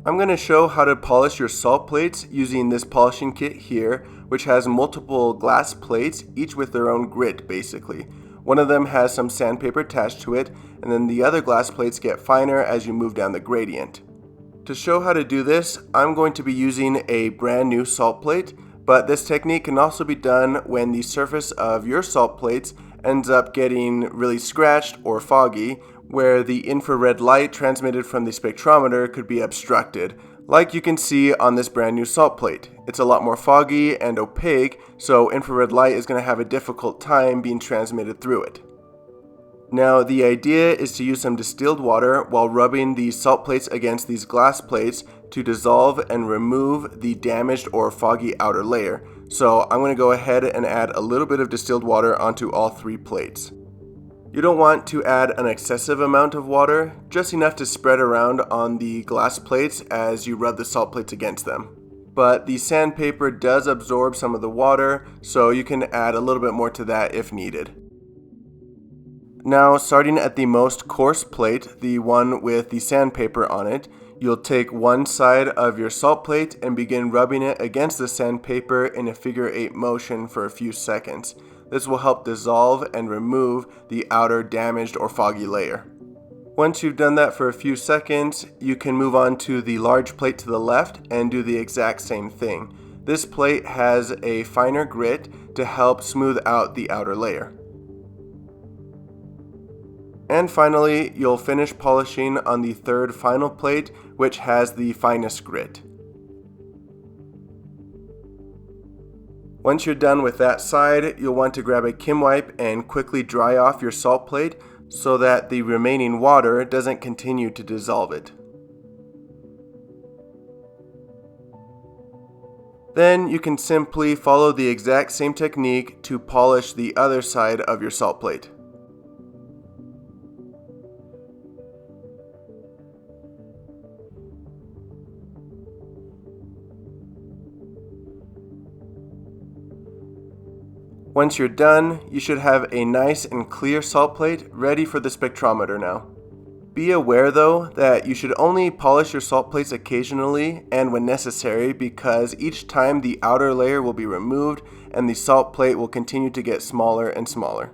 I'm going to show how to polish your salt plates using this polishing kit here, which has multiple glass plates, each with their own grit basically. One of them has some sandpaper attached to it, and then the other glass plates get finer as you move down the gradient. To show how to do this, I'm going to be using a brand new salt plate, but this technique can also be done when the surface of your salt plates ends up getting really scratched or foggy, where the infrared light transmitted from the spectrometer could be obstructed, like you can see on this brand new salt plate. It's a lot more foggy and opaque, so infrared light is going to have a difficult time being transmitted through it. Now, the idea is to use some distilled water while rubbing these salt plates against these glass plates to dissolve and remove the damaged or foggy outer layer. So I'm going to go ahead and add a little bit of distilled water onto all three plates. You don't want to add an excessive amount of water, just enough to spread around on the glass plates as you rub the salt plates against them. But the sandpaper does absorb some of the water, so you can add a little bit more to that if needed. Now, starting at the most coarse plate, the one with the sandpaper on it, you'll take one side of your salt plate and begin rubbing it against the sandpaper in a figure 8 motion for a few seconds. This will help dissolve and remove the outer damaged or foggy layer. Once you've done that for a few seconds, you can move on to the large plate to the left and do the exact same thing. This plate has a finer grit to help smooth out the outer layer. And finally, you'll finish polishing on the third final plate, which has the finest grit. Once you're done with that side, you'll want to grab a Kim wipe and quickly dry off your salt plate so that the remaining water doesn't continue to dissolve it. Then you can simply follow the exact same technique to polish the other side of your salt plate. Once you're done, you should have a nice and clear salt plate ready for the spectrometer now. Be aware though that you should only polish your salt plates occasionally and when necessary, because each time the outer layer will be removed and the salt plate will continue to get smaller and smaller.